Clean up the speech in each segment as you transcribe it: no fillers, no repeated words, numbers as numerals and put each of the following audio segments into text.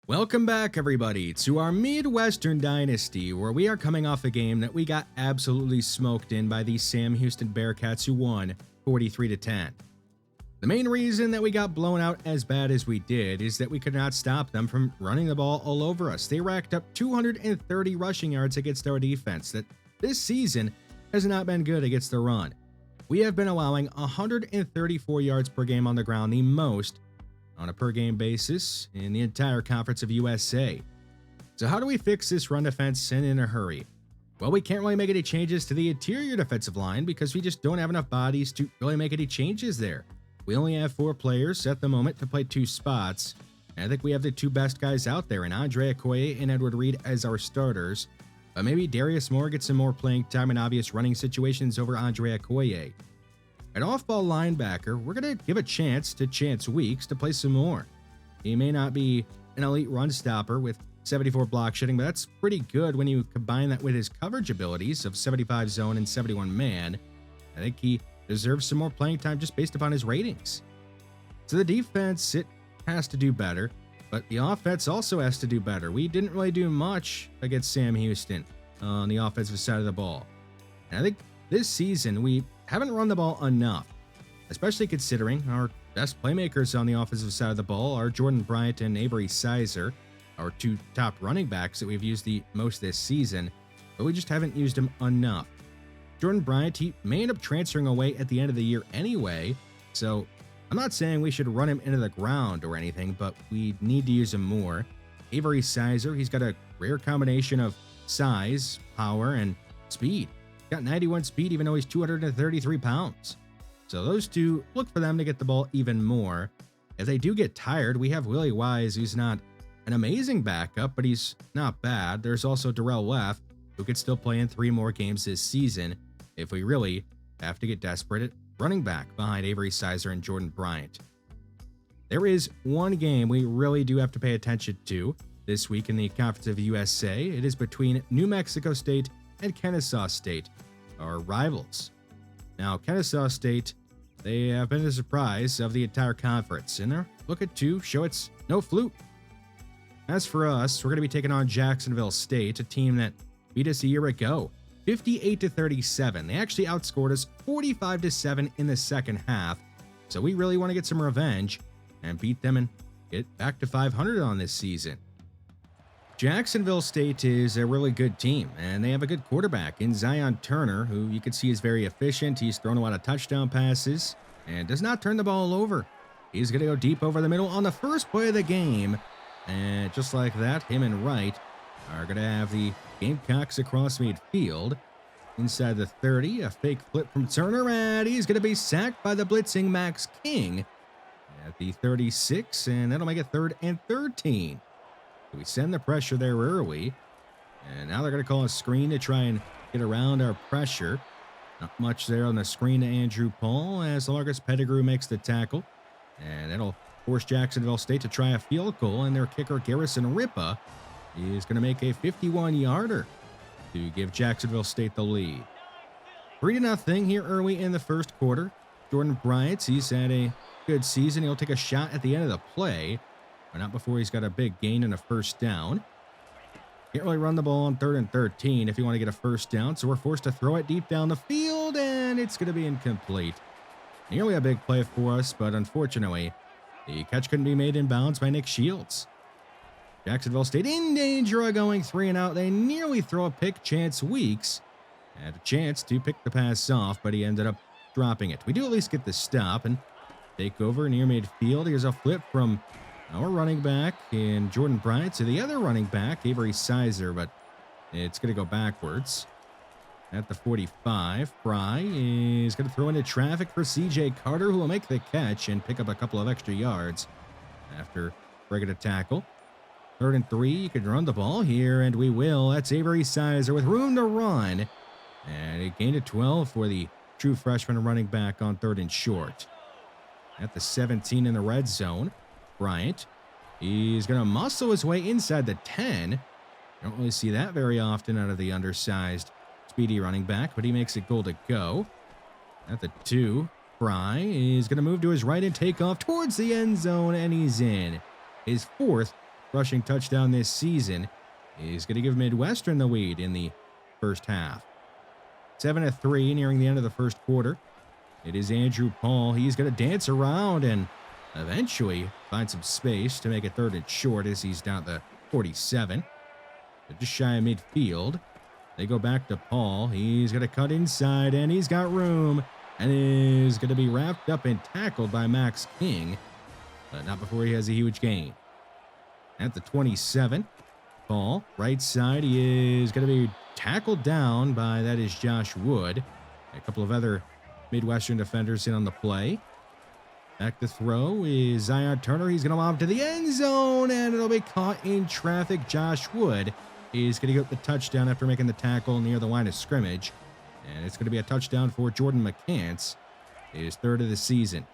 Welcome back, everybody, to our Midwestern Dynasty, where we are coming off a game that we got absolutely smoked in by the Sam Houston Bearcats, who won 43-10. The main reason that we got blown out as bad as we did is that we could not stop them from running the ball all over us. They racked up 230 rushing yards against our defense that this season has not been good against the run. We have been allowing 134 yards per game on the ground, the most on a per-game basis in the entire Conference of USA. So how do we fix this run defense and in a hurry? Well, we can't really make any changes to the interior defensive line because we just don't have enough bodies to really make any changes there. We only have 4 players at the moment to play 2 spots, and I think we have the 2 best guys out there in Andre Okoye and Edward Reed as our starters. But maybe Darius Moore gets some more playing time in obvious running situations over Andre Okoye. At off-ball linebacker, we're going to give a chance to Chance Weeks to play some more. He may not be an elite run stopper with 74 block shedding, but that's pretty good when you combine that with his coverage abilities of 75 zone and 71 man. I think he deserves some more playing time just based upon his ratings. So the defense, it has to do better, but the offense also has to do better. We didn't really do much against Sam Houston on the offensive side of the ball. And I think this season we haven't run the ball enough, especially considering our best playmakers on the offensive side of the ball are Jordan Bryant and Avery Sizer, our 2 top running backs that we've used the most this season, but we just haven't used them enough. Jordan Bryant, he may end up transferring away at the end of the year anyway, so I'm not saying we should run him into the ground or anything, but we need to use him more. Avery Sizer, he's got a rare combination of size, power, and speed. Got 91 speed even though he's 233 pounds. So those 2, look for them to get the ball even more. If they do get tired, we have Willie Wise, who's not an amazing backup, but he's not bad. There's also Darrell Leff, who could still play in 3 more games this season if we really have to get desperate at running back behind Avery Sizer and Jordan Bryant. There is one game we really do have to pay attention to this week in the Conference of USA. It is between New Mexico State and Kennesaw State, our rivals. Now, Kennesaw State, they have been the surprise of the entire conference, and they're looking to show it's no fluke. As for us, we're going to be taking on Jacksonville State, a team that beat us a year ago, 58-37. They actually outscored us 45-7 in the second half, so we really want to get some revenge and beat them and get back to 500 on this season. Jacksonville State is a really good team, and they have a good quarterback in Zion Turner, who you can see is very efficient. He's thrown a lot of touchdown passes and does not turn the ball over. He's going to go deep over the middle on the first play of the game, and just like that, him and Wright are going to have the Gamecocks across midfield. Inside the 30, a fake flip from Turner, and he's going to be sacked by the blitzing Max King at the 36, and that'll make it 3rd and 13. We send the pressure there early, and now they're going to call a screen to try and get around our pressure. Not much there on the screen to Andrew Paul as Largus Pettigrew makes the tackle, and that'll force Jacksonville State to try a field goal, and their kicker Garrison Ripa is going to make a 51-yarder to give Jacksonville State the lead. 3-0 here early in the first quarter. Jordan Bryant, he's had a good season. He'll take a shot at the end of the play, but not before he's got a big gain and a first down. Can't really run the ball on 3rd and 13 if you want to get a first down, so we're forced to throw it deep down the field, and it's going to be incomplete. Nearly a big play for us, but unfortunately, the catch couldn't be made in bounds by Nick Shields. Jacksonville State in danger of going 3 and out. They nearly throw a pick. Chance Weeks had a chance to pick the pass off, but he ended up dropping it. We do at least get the stop and take over near midfield. Here's a flip from our running back in Jordan Bryant to the other running back, Avery Sizer, but it's going to go backwards. At the 45, Fry is going to throw into traffic for C.J. Carter, who will make the catch and pick up a couple of extra yards after breaking a tackle. 3rd and 3, you can run the ball here, and we will. That's Avery Sizer with room to run, and it gained a 12 for the true freshman running back on 3rd and short. At the 17 in the red zone, Bryant, he's going to muscle his way inside the 10. Don't really see that very often out of the undersized, speedy running back, but he makes it goal to go. At the 2, Fry is going to move to his right and take off towards the end zone, and he's in. His 4th rushing touchdown this season, is going to give Midwestern the lead in the first half. 7-3 nearing the end of the first quarter. It is Andrew Paul. He's going to dance around and eventually find some space to make it 3rd and short as he's down at the 47. They're just shy of midfield. They go back to Paul. He's going to cut inside, and he's got room, and is going to be wrapped up and tackled by Max King, but not before he has a huge gain. At the 27, Paul, right side, he is going to be tackled down by, that is Josh Wood. A couple of other Midwestern defenders in on the play. Back to throw is Zion Turner. He's going to lob to the end zone, and it'll be caught in traffic. Josh Wood is going to get the touchdown after making the tackle near the line of scrimmage. And it's going to be a touchdown for Jordan McCants, his 3rd of the season.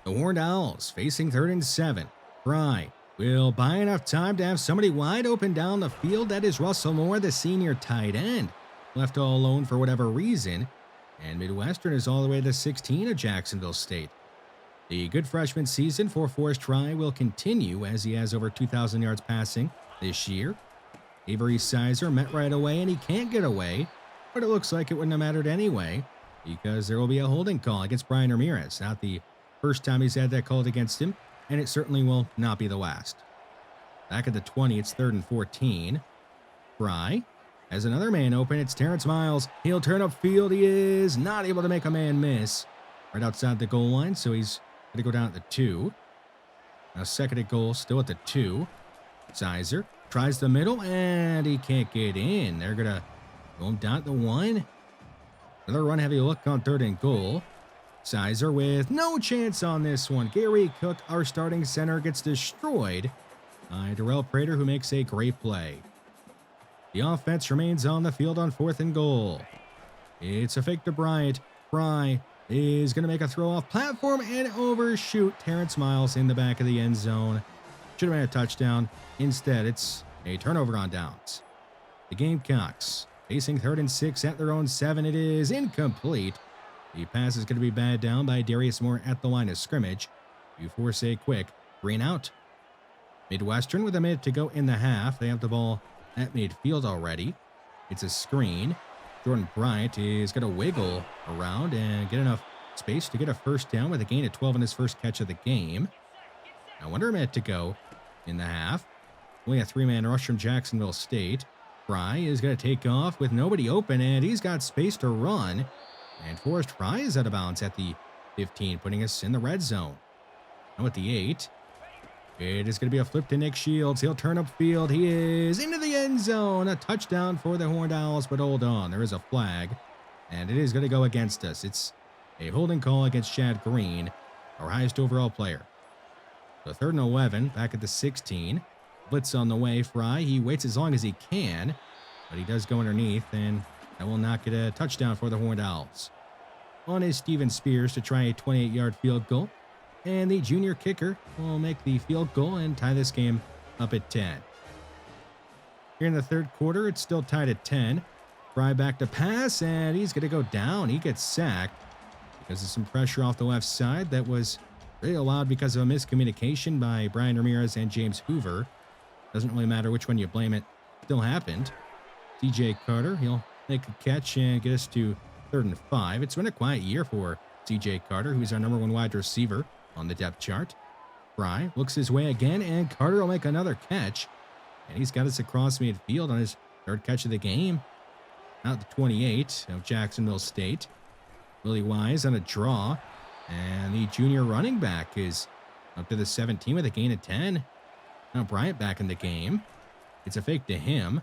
The Horned Owls facing 3rd and 7. Fry will buy enough time to have somebody wide open down the field. That is Russell Moore, the senior tight end. Left all alone for whatever reason. And Midwestern is all the way to 16 of Jacksonville State. The good freshman season for Forrest Fry will continue as he has over 2,000 yards passing this year. Avery Sizer met right away, and he can't get away, but it looks like it wouldn't have mattered anyway because there will be a holding call against Brian Ramirez. Not the first time he's had that called against him, and it certainly will not be the last. Back at the 20, it's 3rd and 14. Fry has another man open. It's Terrence Miles. He'll turn upfield. He is not able to make a man miss right outside the goal line, so he's going to go down at the 2. Now 2nd and goal, still at the 2. Sizer tries the middle, and he can't get in. They're going to go him down at the 1. Another run-heavy look on 3rd and goal. Sizer with no chance on this one. Gary Cook, our starting center, gets destroyed by Darrell Prater, who makes a great play. The offense remains on the field on 4th and goal. It's a fake to Bryant. Fry is going to make a throw off platform and overshoot Terrence Miles in the back of the end zone. Should have been a touchdown. Instead, it's a turnover on downs. The Gamecocks facing 3rd and 6 at their own 7. It is incomplete. The pass is going to be batted down by Darius Moore at the line of scrimmage. You force a quick 3 and out. Midwestern with a minute to go in the half. They have the ball at midfield already. It's a screen. Jordan Bryant is going to wiggle around and get enough space to get a first down with a gain of 12 in his first catch of the game. Now under a minute to go in the half. Only a 3-man rush from Jacksonville State. Fry is going to take off with nobody open, and he's got space to run. And Forrest Fry is out of bounds at the 15, putting us in the red zone. Now at the 8, it is going to be a flip to Nick Shields. He'll turn upfield. He is into the end zone. A touchdown for the Horned Owls, but hold on. There is a flag, and it is going to go against us. It's a holding call against Chad Green, our highest overall player. So 3rd and 11, back at the 16. Blitz on the way. Fry, he waits as long as he can, but he does go underneath, and that will not get a touchdown for the Horned Owls. On is Steven Spears to try a 28-yard field goal, and the junior kicker will make the field goal and tie this game up at 10. Here in the 3rd quarter, it's still tied at 10. Fry back to pass, and he's going to go down. He gets sacked because of some pressure off the left side that was really allowed because of a miscommunication by Brian Ramirez and James Hoover. Doesn't really matter which one you blame, it still happened. CJ Carter, he'll make a catch and get us to 3rd and 5. It's been a quiet year for CJ Carter, who's our number 1 wide receiver on the depth chart. Fry looks his way again, and Carter will make another catch. And he's got us across midfield on his 3rd catch of the game. Out the 28 of Jacksonville State. Willie Wise on a draw. And the junior running back is up to the 17 with a gain of 10. Now Bryant back in the game. It's a fake to him.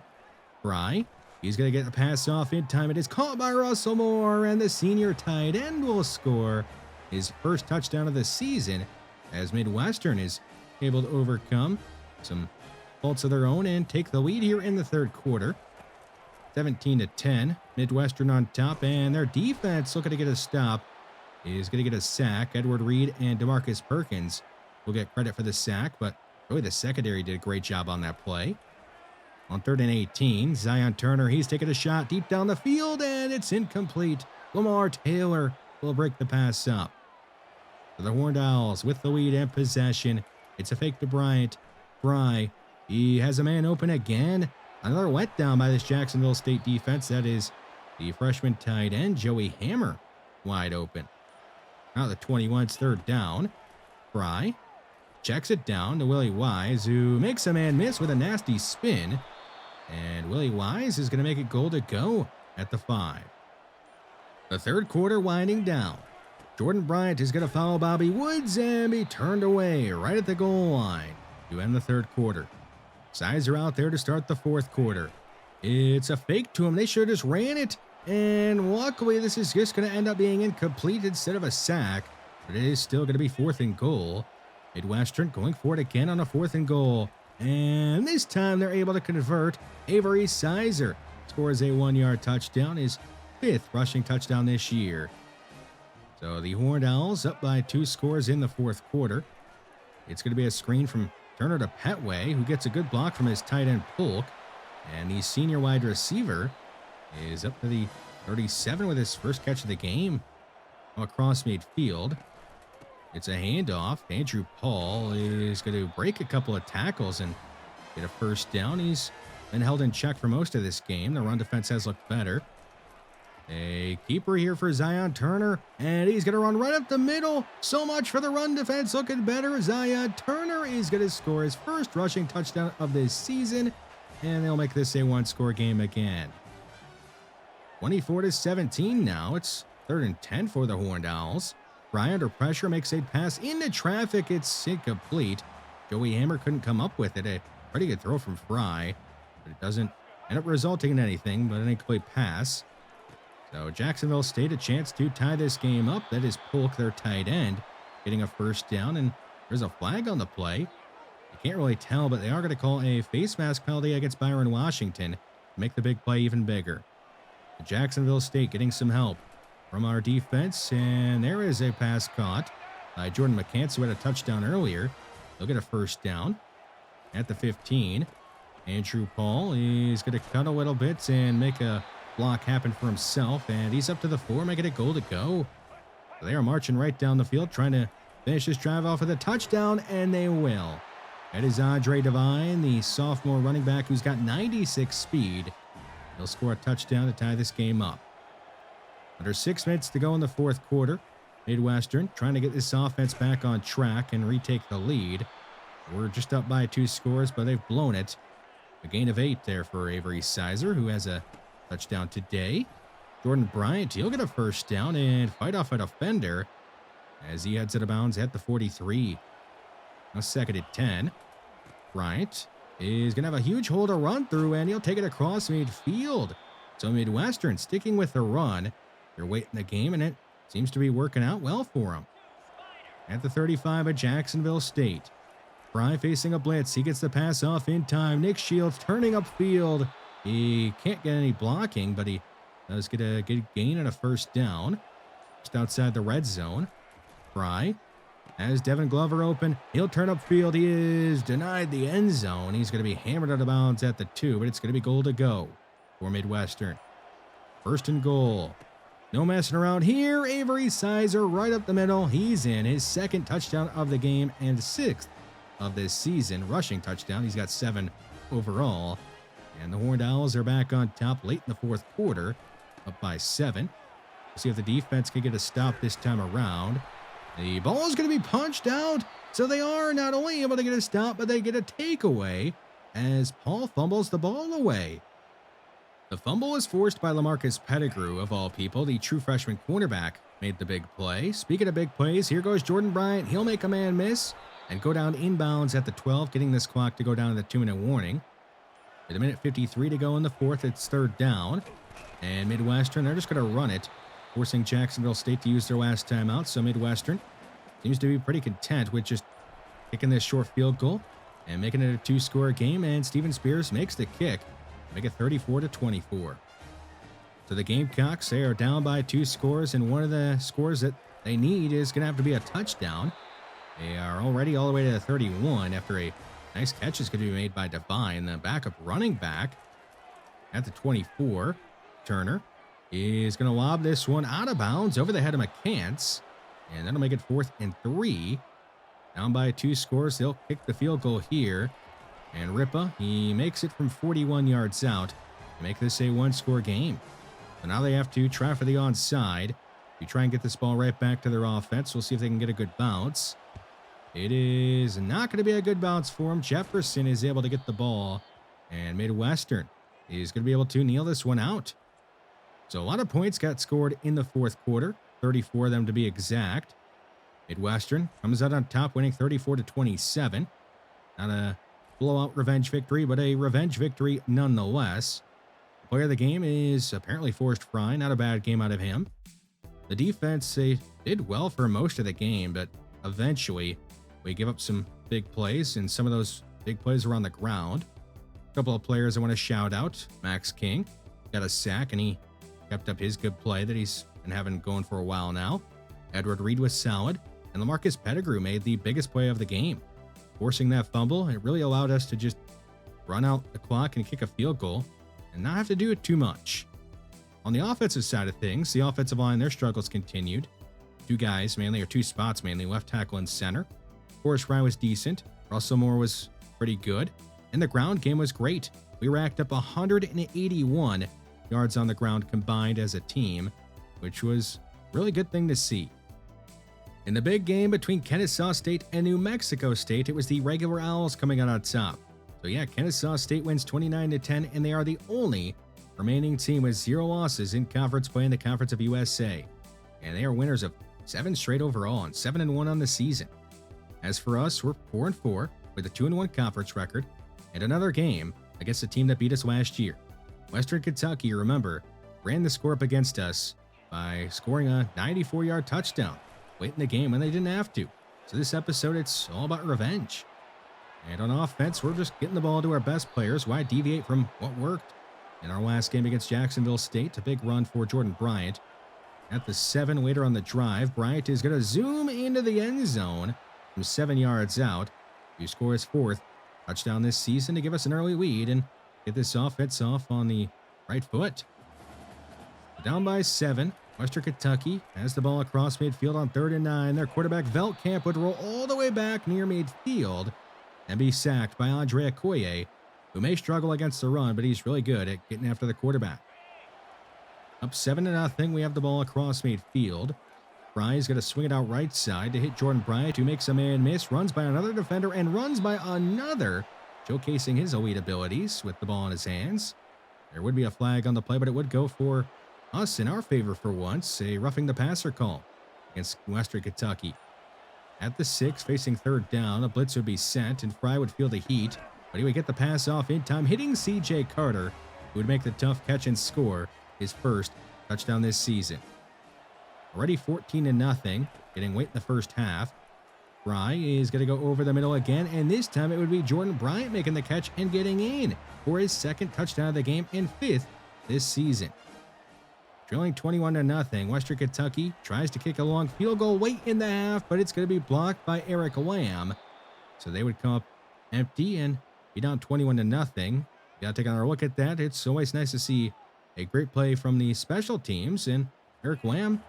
Fry, he's going to get the pass off in time. It is caught by Russell Moore, and the senior tight end will score his first touchdown of the season as Midwestern is able to overcome some faults of their own and take the lead here in the 3rd quarter. 17-10, Midwestern on top, and their defense looking to get a stop is going to get a sack. Edward Reed and DeMarcus Perkins will get credit for the sack, but really the secondary did a great job on that play. On 3rd and 18, Zion Turner, he's taking a shot deep down the field, and it's incomplete. Lamar Taylor will break the pass up. For the Horned Owls with the lead and possession. It's a fake to Bryant. Fry. He has a man open again. Another wet down by this Jacksonville State defense. That is the freshman tight end, Joey Hammer, wide open. Now the 21's third down. Fry checks it down to Willie Wise, who makes a man miss with a nasty spin. And Willie Wise is going to make it goal to go at the 5. The third quarter winding down. Jordan Bryant is going to follow Bobby Woods and be turned away right at the goal line to end the third quarter. Sizer out there to start the fourth quarter. It's a fake to him. They should have just ran it. And luckily, this is just going to end up being incomplete instead of a sack. But it is still going to be 4th and goal. Midwestern going for it again on a 4th and goal. And this time they're able to convert. Avery Sizer scores a 1-yard touchdown, his 5th rushing touchdown this year. So the Horned Owls up by 2 scores in the fourth quarter. It's going to be a screen from Turner to Petway, who gets a good block from his tight end Polk. And the senior wide receiver is up to the 37 with his first catch of the game across midfield. It's a handoff. Andrew Paul is going to break a couple of tackles and get a first down. He's been held in check for most of this game. The run defense has looked better. A keeper here for Zion Turner, and he's going to run right up the middle. So much for the run defense looking better. Zion Turner is going to score his first rushing touchdown of this season, and they'll make this a 1-score game again. 24-17 now. It's 3rd and 10 for the Horned Owls. Fry under pressure makes a pass into traffic. It's incomplete. Joey Hammer couldn't come up with it. A pretty good throw from Fry, but it doesn't end up resulting in anything but an incomplete pass. So Jacksonville State a chance to tie this game up. That is Polk, their tight end, getting a first down, and there's a flag on the play. You can't really tell, but they are going to call a face mask penalty against Byron Washington to make the big play even bigger. Jacksonville State getting some help from our defense, and there is a pass caught by Jordan McCants, who had a touchdown earlier. They'll get a first down at the 15. Andrew Paul is going to cut a little bit and make a block happen for himself, and he's up to the 4, making it goal to go. They are marching right down the field, trying to finish this drive off with a touchdown, and they will. That is Andre Devine, the sophomore running back who's got 96 speed. He'll score a touchdown to tie this game up. Under 6 minutes to go in the fourth quarter. Midwestern trying to get this offense back on track and retake the lead. We're just up by 2 scores, but they've blown it. A gain of 8 there for Avery Sizer, who has a touchdown today. Jordan Bryant, he'll get a first down and fight off a defender as he heads out of bounds at the 43. Now 2nd and 10. Bryant is going to have a huge hole to run through, and he'll take it across midfield. So Midwestern sticking with the run. They're waiting the game, and it seems to be working out well for him. At the 35 at Jacksonville State. Fry facing a blitz. He gets the pass off in time. Nick Shields turning upfield. He can't get any blocking, but he does get a good gain and a first down. Just outside the red zone. Fry has Devin Glover open. He'll turn upfield. He is denied the end zone. He's going to be hammered out of bounds at the 2, but it's going to be goal to go for Midwestern. 1st and goal. No messing around here. Avery Sizer right up the middle. He's in his 2nd touchdown of the game and 6th of this season. Rushing touchdown. He's got 7 overall. And the Horned Owls are back on top late in the fourth quarter, up by 7. We'll see if the defense can get a stop this time around. The ball is going to be punched out. So they are not only able to get a stop, but they get a takeaway as Paul fumbles the ball away. The fumble was forced by LaMarcus Pettigrew, of all people. The true freshman cornerback made the big play. Speaking of big plays, here goes Jordan Bryant. He'll make a man miss and go down inbounds at the 12, getting this clock to go down to the 2-minute warning. With 1:53 to go in the fourth, it's 3rd down. And Midwestern, they're just going to run it, forcing Jacksonville State to use their last timeout. So Midwestern seems to be pretty content with just kicking this short field goal and making it a 2-score game. And Steven Spears makes the kick, make it 34-24. So the Gamecocks, they are down by 2 scores, and one of the scores that they need is going to have to be a touchdown. They are already all the way to the 31 after a nice catch is going to be made by Devine, the backup running back. At the 24, Turner is going to lob this one out of bounds over the head of McCants, and that'll make it 4th and 3. Down by 2 scores, they'll kick the field goal here. And Ripa, he makes it from 41 yards out to make this a one-score game. So now they have to try for the onside. You try and get this ball right back to their offense. We'll see if they can get a good bounce. It is not going to be a good bounce for him. Jefferson is able to get the ball, and Midwestern is going to be able to kneel this one out. So a lot of points got scored in the fourth quarter, 34 of them to be exact. Midwestern comes out on top, winning 34-27. Not a blowout revenge victory, but a revenge victory nonetheless. The player of the game is apparently Forrest Fry. Not a bad game out of him. The defense, they did well for most of the game, but eventually we give up some big plays, and some of those big plays were on the ground. A couple of players I want to shout out. Max King got a sack, and he kept up his good play that he's been having going for a while now. Edward Reed was solid, and LaMarcus Pettigrew made the biggest play of the game. Forcing that fumble, it really allowed us to just run out the clock and kick a field goal and not have to do it too much. On the offensive side of things, the offensive line, their struggles continued. Two guys mainly, or two spots mainly, left tackle and center. Forrest Fry was decent. Russell Moore was pretty good. And the ground game was great. We racked up 181 yards on the ground combined as a team, which was a really good thing to see. In the big game between Kennesaw State and New Mexico State, it was the regular Owls coming out on top. So yeah, Kennesaw State wins 29-10, and they are the only remaining team with 0 losses in conference play in the Conference of USA. And they are winners of 7 straight overall and 7-1 on the season. As for us, we're 4-4 with a 2-1 conference record and another game against the team that beat us last year. Western Kentucky, remember, ran the score up against us by scoring a 94-yard touchdown late in the game when they didn't have to. So this episode, it's all about revenge. And on offense, we're just getting the ball to our best players. Why deviate from what worked? In our last game against Jacksonville State, a big run for Jordan Bryant. At the 7 later on the drive, Bryant is going to zoom into the end zone from 7 yards out to score his 4th touchdown this season to give us an early lead and get this offense off on the right foot. Down by 7, Western Kentucky has the ball across midfield on 3rd and 9. Their quarterback Veltkamp would roll all the way back near midfield and be sacked by Andre Okoye, who may struggle against the run, but he's really good at getting after the quarterback. Up 7-0, we have the ball across midfield. Fry's going to swing it out right side to hit Jordan Bryant, who makes a man miss, runs by another defender, and runs by another, showcasing his elite abilities with the ball in his hands. There would be a flag on the play, but it would go for us in our favor for once, a roughing the passer call against Western Kentucky. At the 6, facing 3rd down, a blitz would be sent, and Fry would feel the heat, but he would get the pass off in time, hitting C.J. Carter, who would make the tough catch and score his 1st touchdown this season. Already 14-0, getting late in the first half. Fry is going to go over the middle again, and this time it would be Jordan Bryant making the catch and getting in for his 2nd touchdown of the game and 5th this season. Trailing 21-0, Western Kentucky tries to kick a long field goal late in the half, but it's going to be blocked by Eric Lamb. So they would come up empty and be down 21-0. You got to take another look at that. It's always nice to see a great play from the special teams, and Eric Lamb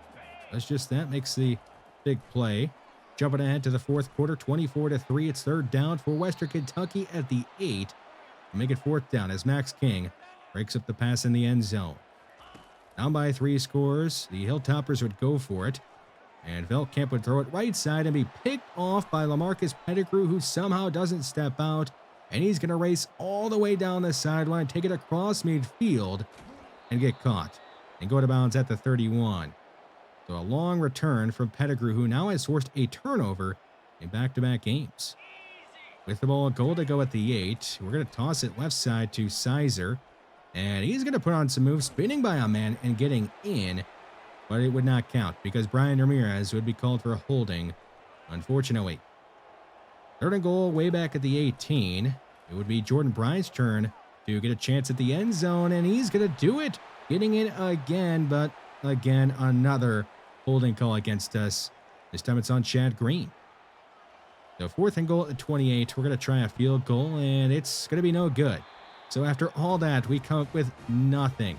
does just that, makes the big play. Jumping ahead to the 4th quarter, 24-3. It's 3rd down for Western Kentucky at the 8. Make it 4th down as Max King breaks up the pass in the end zone. Down by 3 scores, the Hilltoppers would go for it, and Veltkamp would throw it right side and be picked off by LaMarcus Pettigrew, who somehow doesn't step out, and he's going to race all the way down the sideline, take it across midfield, and get caught, and go to bounds at the 31. So a long return from Pettigrew, who now has forced a turnover in back-to-back games. With the ball goal to go at the 8, we're going to toss it left side to Sizer, and he's going to put on some moves, spinning by a man and getting in, but it would not count because Brian Ramirez would be called for a holding, unfortunately. 3rd and goal way back at the 18. It would be Jordan Bryant's turn to get a chance at the end zone, and he's going to do it, getting in again, but again, another holding call against us. This time it's on Chad Green. So 4th and goal at the 28. We're going to try a field goal, and it's going to be no good. So after all that, we come up with nothing.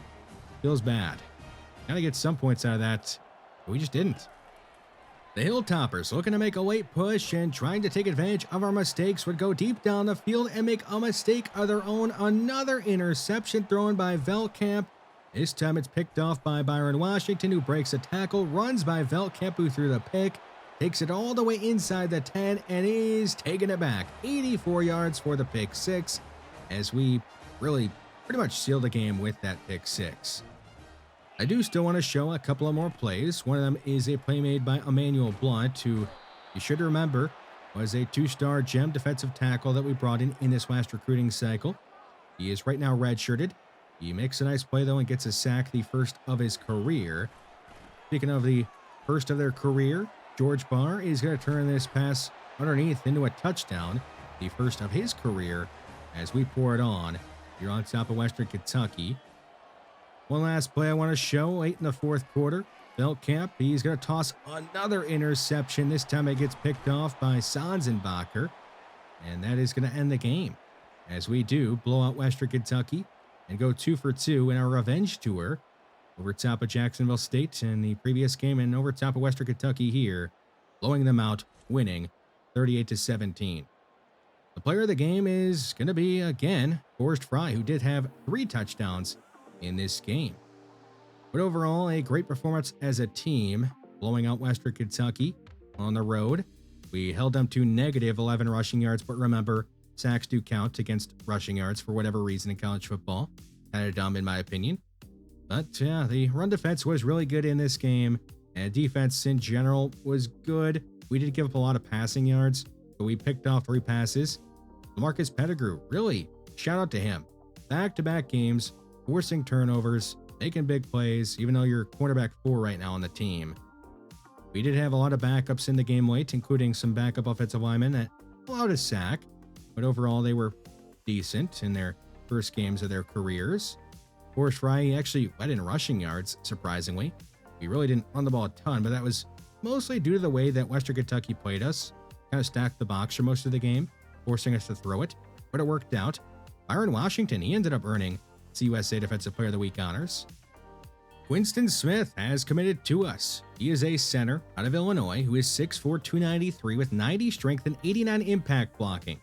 Feels bad. Got to get some points out of that, but we just didn't. The Hilltoppers, looking to make a late push and trying to take advantage of our mistakes, would go deep down the field and make a mistake of their own. Another interception thrown by Veltkamp. This time it's picked off by Byron Washington, who breaks a tackle, runs by Veltkamp, who threw the pick, takes it all the way inside the 10, and is taking it back. 84 yards for the pick six, as we really pretty much sealed the game with that pick six. I do still want to show a couple of more plays. One of them is a play made by Emmanuel Blunt, who you should remember was a 2-star gem defensive tackle that we brought in this last recruiting cycle. He is right now redshirted. He makes a nice play, though, and gets a sack, the first of his career. Speaking of the first of their career, George Barr is going to turn this pass underneath into a touchdown, the first of his career, as we pour it on here on top of Western Kentucky. One last play I want to show late in the fourth quarter. Veltkamp, he's going to toss another interception. This time it gets picked off by Sanzenbacher, and that is going to end the game, as we do blow out Western Kentucky and go 2 for 2 in our revenge tour over top of Jacksonville State in the previous game and over top of Western Kentucky here, blowing them out, winning 38-17. The player of the game is going to be, again, Forrest Fry, who did have 3 touchdowns in this game. But overall, a great performance as a team, blowing out Western Kentucky on the road. We held them to negative 11 rushing yards, but remember, sacks do count against rushing yards for whatever reason in college football. Kind of dumb in my opinion. But yeah, the run defense was really good in this game, and defense in general was good. We did give up a lot of passing yards, but we picked off 3 passes. LaMarcus Pettigrew, really, shout out to him. Back-to-back games, forcing turnovers, making big plays, even though you're quarterback 4 right now on the team. We did have a lot of backups in the game late, including some backup offensive linemen that allowed a sack, but overall they were decent in their first games of their careers. Forrest Fry actually led in rushing yards, surprisingly. We really didn't run the ball a ton, but that was mostly due to the way that Western Kentucky played us. Kind of stacked the box for most of the game, forcing us to throw it, but it worked out. Byron Washington, he ended up earning CUSA Defensive Player of the Week honors. Winston Smith has committed to us. He is a center out of Illinois who is 6'4", 293 with 90 strength and 89 impact blocking.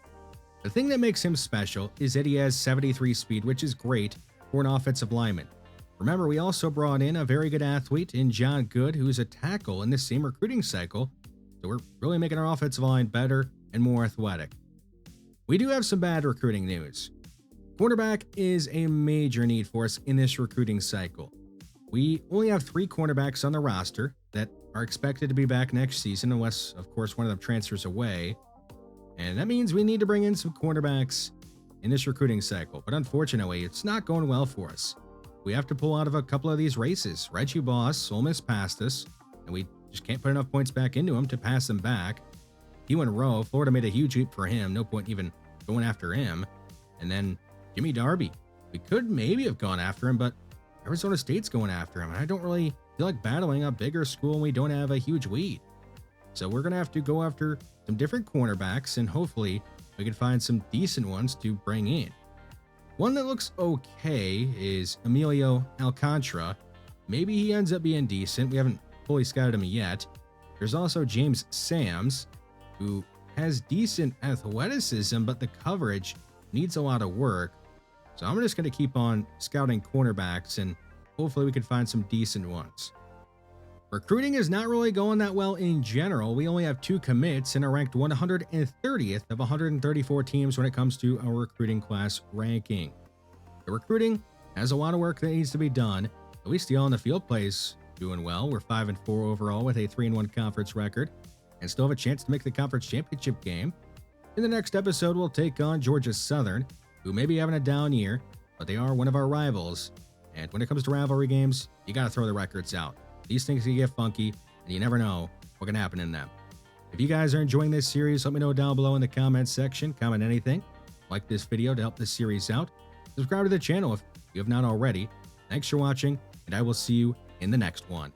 The thing that makes him special is that he has 73 speed, which is great for an offensive lineman. Remember, we also brought in a very good athlete in John Good, who's a tackle in this same recruiting cycle, so we're really making our offensive line better and more athletic. We do have some bad recruiting news. Cornerback is a major need for us in this recruiting cycle. We only have 3 cornerbacks on the roster that are expected to be back next season, unless, of course, one of them transfers away. And that means we need to bring in some cornerbacks in this recruiting cycle. But unfortunately, it's not going well for us. We have to pull out of a couple of these races. Reggie Boss, Ole Miss passed us, and we just can't put enough points back into him to pass him back. He went row. Florida made a huge leap for him. No point even going after him. And then Jimmy Darby. We could maybe have gone after him, but Arizona State's going after him, and I don't really feel like battling a bigger school when we don't have a huge lead. So we're going to have to go after some different cornerbacks, and hopefully we can find some decent ones to bring in. One that looks okay is Emilio Alcantara. Maybe he ends up being decent. We haven't fully scouted him yet. There's also James Sams, who has decent athleticism, but the coverage needs a lot of work. So I'm just going to keep on scouting cornerbacks, and hopefully we can find some decent ones. Recruiting is not really going that well in general. We only have 2 commits and are ranked 130th of 134 teams when it comes to our recruiting class ranking. The recruiting has a lot of work that needs to be done. At least the on-the-field plays doing well. We're 5-4 overall with a 3-1 conference record and still have a chance to make the conference championship game. In the next episode, we'll take on Georgia Southern, who may be having a down year, but they are one of our rivals. And when it comes to rivalry games, you got to throw the records out. These things can get funky, and you never know what can happen in them. If you guys are enjoying this series, let me know down below in the comments section. Comment anything. Like this video to help this series out. Subscribe to the channel if you have not already. Thanks for watching, and I will see you in the next one.